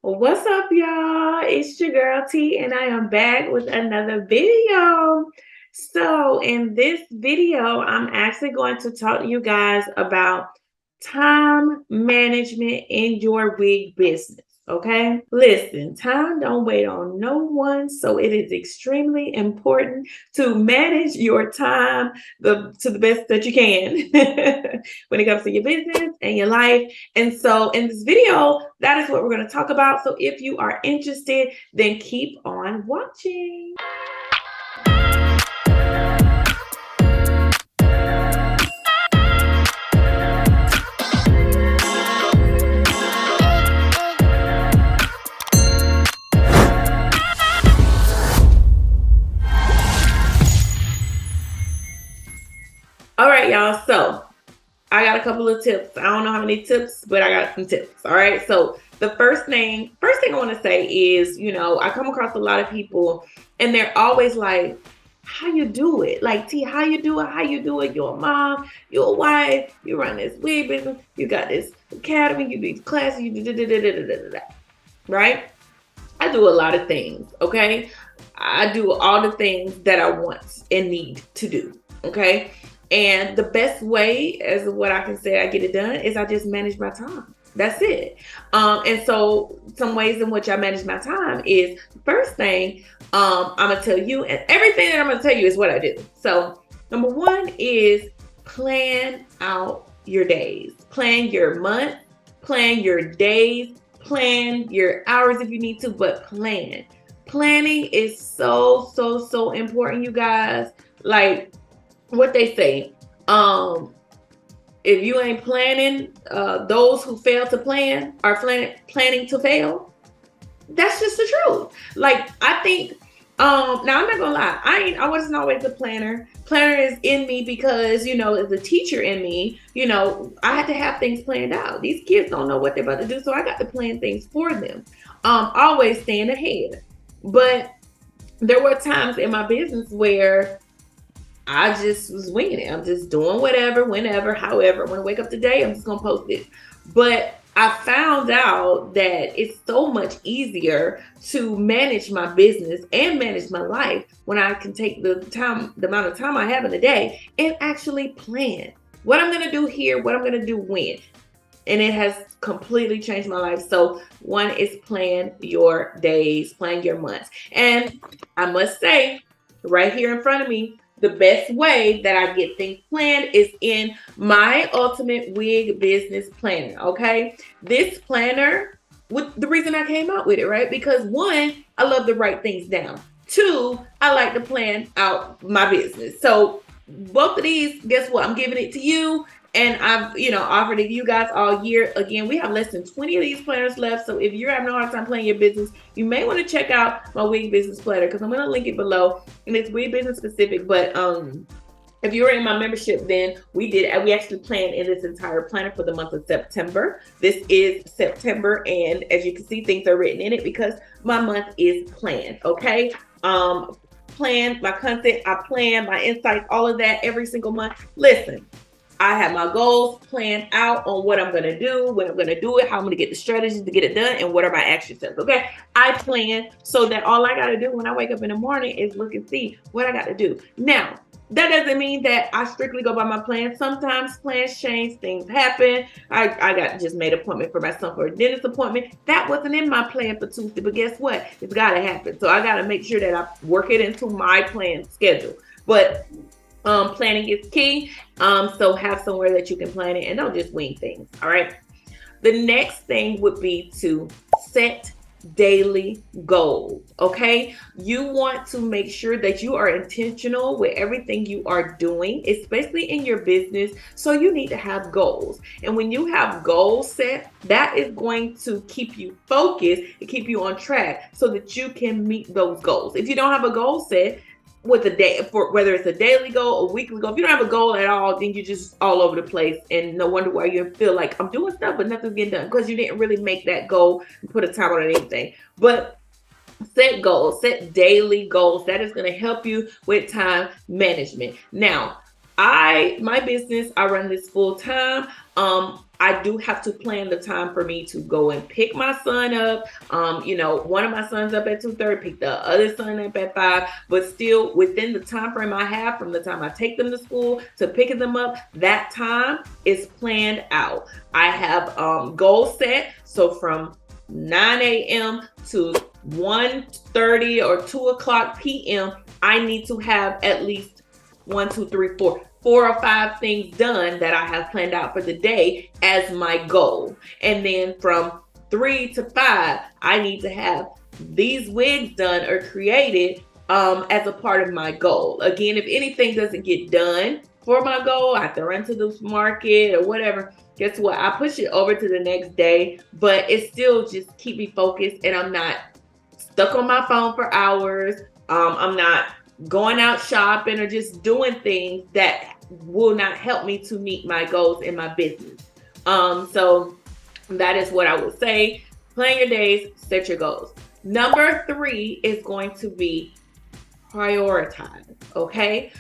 What's up, y'all? It's your girl T, and I am back with another video. So, in this video, I'm actually going to talk to you guys about time management in your wig business. Okay, listen, time don't wait on no one, so it is extremely important to manage your time to the best that you can when it comes to your business and your life. And so in this video, that is what we're going to talk about. So if you are interested, then keep on watching. All right, y'all. So I got a couple of tips. I don't know how many tips, but I got some tips. All right. So the first thing I want to say is, I come across a lot of people and they're always like, how you do it? Like, T, how you do it? How you do it? You're a mom, you're a wife, you run this wig business, you got this academy, you do these classes, you do right? I do a lot of things, okay? I do all the things that I want and need to do, okay? And the best way, as what I can say I get it done, is I just manage my time. That's it. And so some ways in which I manage my time is, first thing, I'm going to tell you, and everything that I'm going to tell you is what I do. So number one is plan out your days. Plan your month, plan your days, plan your hours if you need to, but plan. Planning is so important, you guys. Like what they say, if you ain't planning, those who fail to plan are planning to fail. That's just the truth. Like, I think, now I'm not gonna lie, I wasn't always a planner. Planner is in me because, as a teacher in me, I had to have things planned out. These kids don't know what they're about to do, so I got to plan things for them. Always staying ahead. But there were times in my business where I just was winging it. I'm just doing whatever, whenever, however. I'm going to wake up today, I'm just going to post it. But I found out that it's so much easier to manage my business and manage my life when I can take the amount of time I have in a day and actually plan what I'm going to do here, what I'm going to do when. And it has completely changed my life. So one is plan your days, plan your months. And I must say, right here in front of me, the best way that I get things planned is in my ultimate wig business planner. Okay. This planner, with the reason I came out with it, right? Because one, I love to write things down. Two, I like to plan out my business. So both of these, guess what? I'm giving it to you. And I've, offered it to you guys all year. Again, we have less than 20 of these planners left. So if you're having a hard time planning your business, you may want to check out my Wig Business Planner because I'm going to link it below. And it's wig business specific. But if you're in my membership, then we actually planned in this entire planner for the month of September. This is September. And as you can see, things are written in it because my month is planned. Okay. Plan my content. I plan my insights, all of that every single month. Listen. I have my goals planned out on what I'm going to do, when I'm going to do it, how I'm going to get the strategies to get it done, and what are my action steps. Okay. I plan so that all I got to do when I wake up in the morning is look and see what I got to do. Now, that doesn't mean that I strictly go by my plan. Sometimes plans change, things happen. I got just made an appointment for my son for a dentist appointment. That wasn't in my plan for Tuesday, but guess what? It's got to happen. So I got to make sure that I work it into my plan schedule. But planning is key. So have somewhere that you can plan it and don't just wing things. All right. The next thing would be to set daily goals. Okay. You want to make sure that you are intentional with everything you are doing, especially in your business. So you need to have goals. And when you have goals set, that is going to keep you focused and keep you on track so that you can meet those goals. If you don't have a goal set, with a day, for whether it's a daily goal or weekly goal, if you don't have a goal at all, then you're just all over the place, and no wonder why you feel like I'm doing stuff but nothing's getting done because you didn't really make that goal and put a time on anything. But set goals, set daily goals. That is going to help you with time management. Now, my business, I run this full time. I do have to plan the time for me to go and pick my son up. One of my sons up at 2:30, pick the other son up at 5, but still within the time frame I have from the time I take them to school to picking them up, that time is planned out. I have goals set. So from 9 a.m. to 1:30 or 2 o'clock p.m., I need to have at least 4 or 5 things done that I have planned out for the day as my goal. And then from 3 to 5, I need to have these wigs done or created as a part of my goal. Again, if anything doesn't get done for my goal, I have to run to the market or whatever. Guess what? I push it over to the next day, but it still just keep me focused, and I'm not stuck on my phone for hours. I'm not going out shopping or just doing things that will not help me to meet my goals in my business. So that is what I would say. Plan your days, set your goals. Number 3 is going to be prioritize. Okay.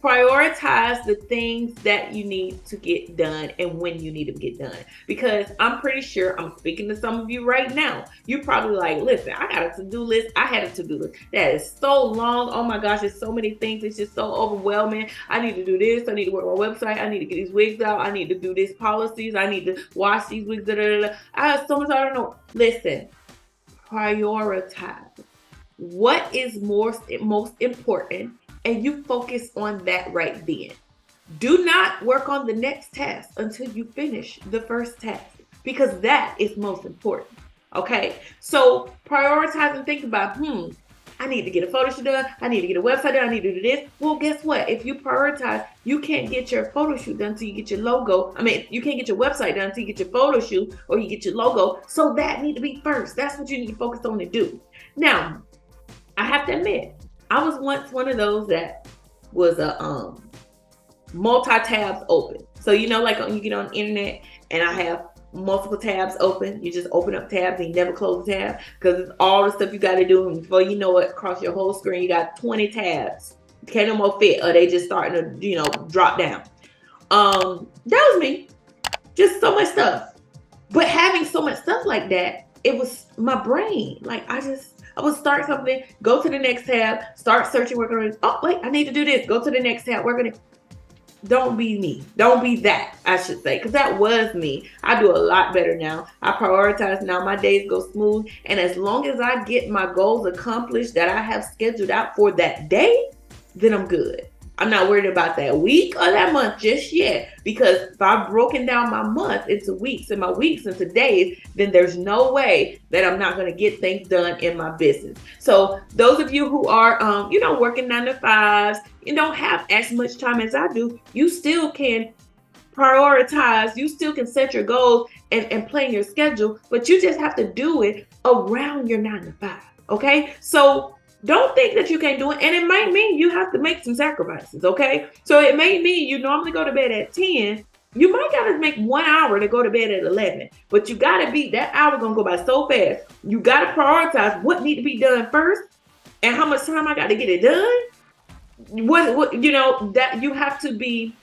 Prioritize the things that you need to get done and when you need to get done. Because I'm pretty sure I'm speaking to some of you right now. You're probably like, listen, I got a to-do list. I had a to-do list that is so long. Oh my gosh, there's so many things. It's just so overwhelming. I need to do this. I need to work on my website. I need to get these wigs out. I need to do these policies. I need to wash these wigs. I have so much I don't know. Listen, prioritize. What is most important? And you focus on that right then. Do not work on the next task until you finish the first task, because that is most important. Okay, so prioritize and think about, I need to get a photo shoot done. I need to get a website done. I need to do this. Well, guess what? If you prioritize, you can't get your photo shoot done until you get your logo. You can't get your website done until you get your photo shoot or you get your logo. So that need to be first. That's what you need to focus on and do. Now, I have to admit, I was once one of those that was a multi-tabs open. So like when you get on the internet and I have multiple tabs open, you just open up tabs and you never close the tab because it's all the stuff you got to do, and before you know it, across your whole screen you got 20 tabs. Can't no more fit, or they just starting to drop down. That was me. Just so much stuff. But having so much stuff like that, it was my brain. Like I would start something, go to the next tab, start searching, working on it. Oh, wait, I need to do this. Go to the next tab, work on it. Don't be me. Don't be that, I should say, because that was me. I do a lot better now. I prioritize now. My days go smooth. And as long as I get my goals accomplished that I have scheduled out for that day, then I'm good. I'm not worried about that week or that month just yet, because if I've broken down my month into weeks and my weeks into days, then there's no way that I'm not going to get things done in my business. So those of you who are, working 9 to 5s, you don't have as much time as I do, you still can prioritize, you still can set your goals and plan your schedule, but you just have to do it around your 9 to 5. Okay. So don't think that you can't do it. And it might mean you have to make some sacrifices, okay? So it may mean you normally go to bed at 10. You might got to make 1 hour to go to bed at 11. But you got to be, that hour going to go by so fast. You got to prioritize what need to be done first and how much time I got to get it done. That you have to be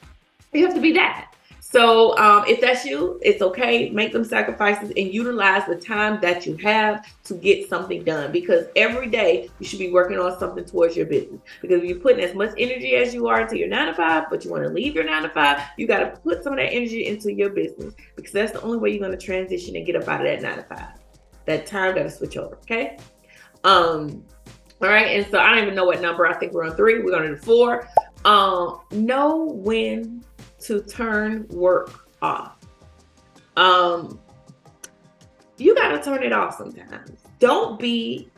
that. So if that's you, it's okay. Make them sacrifices and utilize the time that you have to get something done, because every day you should be working on something towards your business. Because if you're putting as much energy as you are into your 9 to 5, but you want to leave your 9 to 5, you got to put some of that energy into your business, because that's the only way you're going to transition and get up out of that 9 to 5. That time got to switch over. Okay. All right. And so I don't even know what number. I think we're on 3. We're going to do 4. Know when to turn work off. You got to turn it off sometimes. Don't be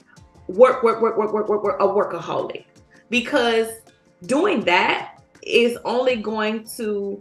work, a workaholic, because doing that is only going to,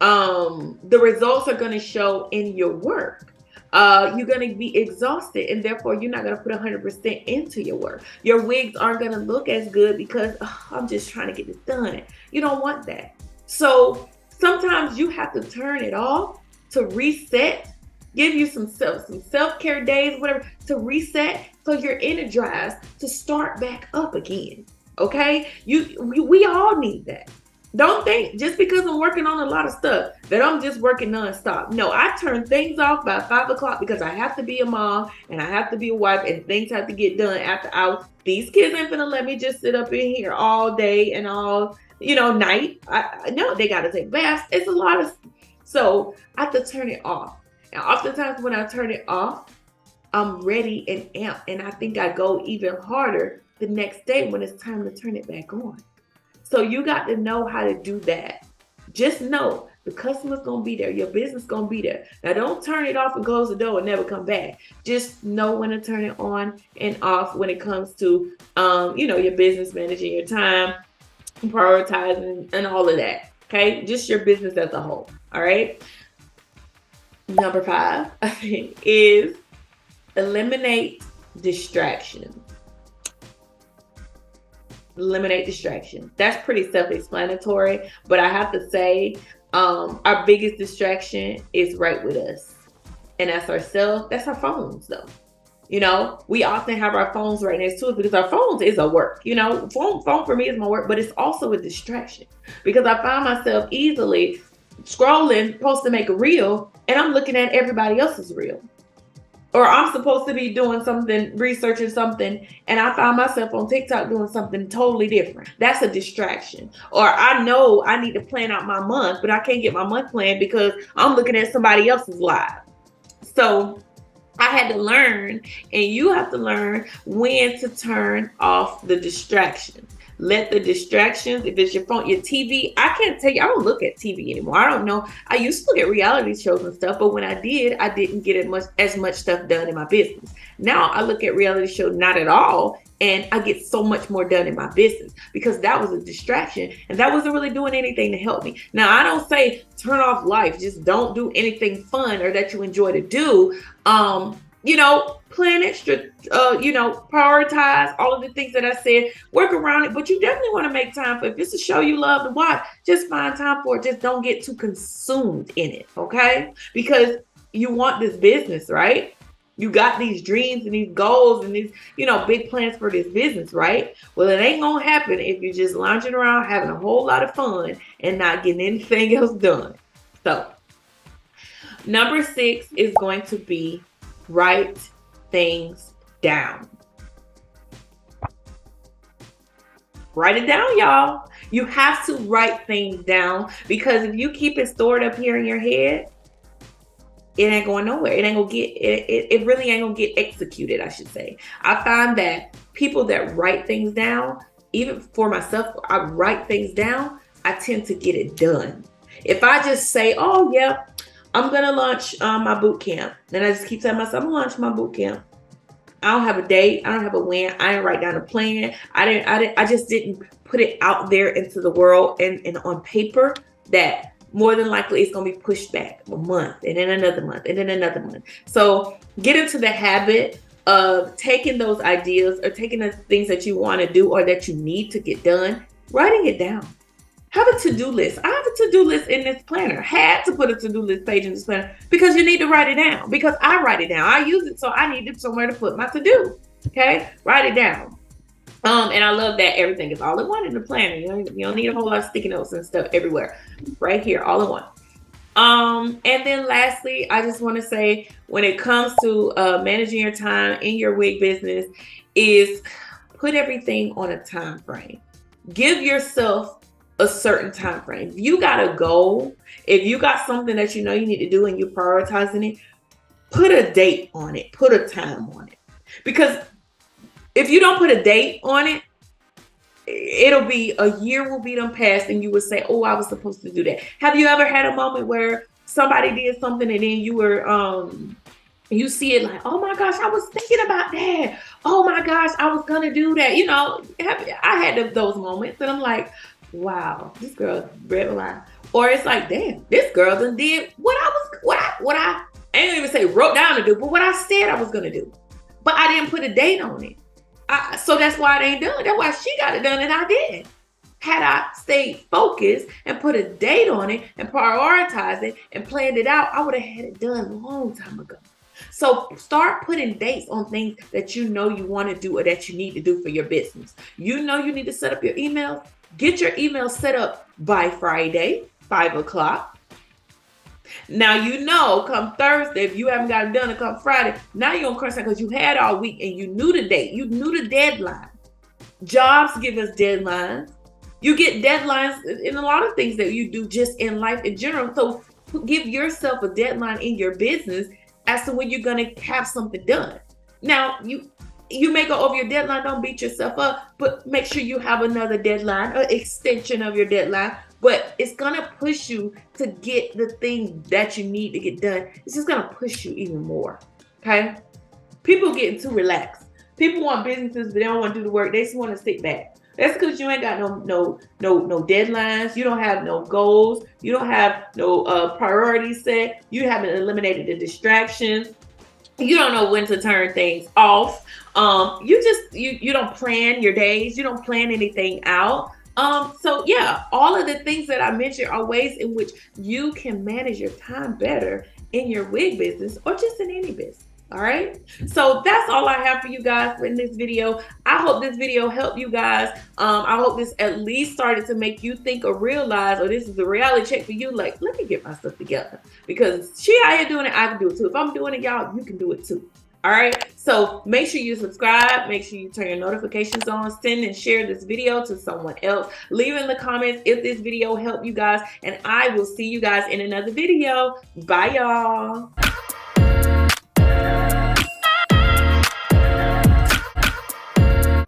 the results are going to show in your work. You're going to be exhausted, and therefore you're not going to put 100% into your work. Your wigs aren't going to look as good because I'm just trying to get this done. You don't want that. So sometimes you have to turn it off to reset, give you some self-care days, whatever, to reset so you're energized to start back up again. Okay? We all need that. Don't think just because I'm working on a lot of stuff that I'm just working nonstop. No, I turn things off by 5 o'clock because I have to be a mom and I have to be a wife and things have to get done after hours. These kids ain't gonna let me just sit up in here all day and all, night. I know they gotta take baths. It's a lot of, so I have to turn it off. And oftentimes when I turn it off, I'm ready and amped. And I think I go even harder the next day when it's time to turn it back on. So you got to know how to do that. Just know the customer's gonna be there, your business gonna be there. Now don't turn it off and close the door and never come back. Just know when to turn it on and off when it comes to your business, managing your time, prioritizing, and all of that. Okay, just your business as a whole. All right. Number 5, I think, is eliminate distractions. Eliminate distraction. That's pretty self-explanatory, but I have to say, our biggest distraction is right with us, and that's ourselves. That's our phones, though. We often have our phones right next to us because our phones is a work. Phone for me is my work, but it's also a distraction because I find myself easily scrolling, supposed to make a reel, and I'm looking at everybody else's reel. Or I'm supposed to be doing something, researching something, and I found myself on TikTok doing something totally different. That's a distraction. Or I know I need to plan out my month, but I can't get my month planned because I'm looking at somebody else's live. So I had to learn, and you have to learn when to turn off the distractions. Let the distractions, if it's your phone, your TV, I can't tell you, I don't look at TV anymore. I don't know. I used to look at reality shows and stuff, but when I did, I didn't get as much stuff done in my business. Now I look at reality shows not at all, and I get so much more done in my business because that was a distraction and that wasn't really doing anything to help me. Now, I don't say turn off life, just don't do anything fun or that you enjoy to do. Plan extra, prioritize all of the things that I said, work around it, but you definitely want to make time for it. If it's a show you love to watch, just find time for it. Just don't get too consumed in it, okay? Because you want this business, right? You got these dreams and these goals and these, big plans for this business, right? Well, it ain't gonna happen if you're just lounging around having a whole lot of fun and not getting anything else done. So, number 6 is going to be write things down. Write it down, y'all. You have to write things down because if you keep it stored up here in your head, it ain't going nowhere. It ain't gonna get it really ain't gonna get executed, I should say. I find that people that write things down, even for myself, I write things down, I tend to get it done. If I just say, oh yeah, I'm gonna launch my boot camp, then I just keep telling myself I'm gonna launch my boot camp. I don't have a date. I don't have a when. I didn't write down a plan. I just didn't put it out there into the world and on paper that more than likely it's going to be pushed back a month and then another month and then another month. So get into the habit of taking those ideas or taking the things that you want to do or that you need to get done, writing it down. Have a to-do list. I have a to-do list in this planner. Had to put a to-do list page in this planner because you need to write it down. Because I write it down. I use it, so I needed somewhere to put my to-do. Okay? Write it down. And I love that everything is all in one in the planner. You don't need a whole lot of sticky notes and stuff everywhere. Right here, all in one. And then lastly, I just want to say when it comes to managing your time in your wig business is put everything on a time frame. Give yourself a certain time frame. If you got a goal, if you got something that you know you need to do and you're prioritizing it, put a date on it, put a time on it. Because if you don't put a date on it, it'll be a year will be done past and you would say, oh, I was supposed to do that. Have you ever had a moment where somebody did something and then you were you see it like, oh my gosh, I was thinking about that. Oh my gosh, I was gonna do that. I had those moments and I'm like, wow, this girl read a line. Or it's like, damn, this girl done did what I ain't even say wrote down to do, but what I said I was gonna do. But I didn't put a date on it. So that's why it ain't done. That's why she got it done and I didn't. Had I stayed focused and put a date on it and prioritized it and planned it out, I would have had it done a long time ago. So start putting dates on things that you know you want to do or that you need to do for your business. You know you need to set up your emails. Get your email set up by Friday, 5 o'clock. Now, come Thursday, if you haven't got it done, and come Friday, now you're on crunch time because you had all week and you knew the date. You knew the deadline. Jobs give us deadlines. You get deadlines in a lot of things that you do just in life in general. So give yourself a deadline in your business as to when you're going to have something done. Now, you may go over your deadline. Don't beat yourself up, but make sure you have another deadline, an extension of your deadline. But it's going to push you to get the thing that you need to get done. It's just going to push you even more. Okay? People getting too relaxed. People want businesses, but they don't want to do the work. They just want to sit back. That's because you ain't got no deadlines. You don't have no goals. You don't have no priorities set. You haven't eliminated the distractions. You don't know when to turn things off. You don't plan your days. You don't plan anything out. So yeah, all of the things that I mentioned are ways in which you can manage your time better in your wig business or just in any business. All right. So that's all I have for you guys in this video. I hope this video helped you guys. I hope this at least started to make you think or realize, or this is a reality check for you. Like, let me get my stuff together because she out here doing it. I can do it too. If I'm doing it, y'all, you can do it too. All right. So make sure you subscribe. Make sure you turn your notifications on. Send and share this video to someone else. Leave in the comments if this video helped you guys. And I will see you guys in another video. Bye, y'all.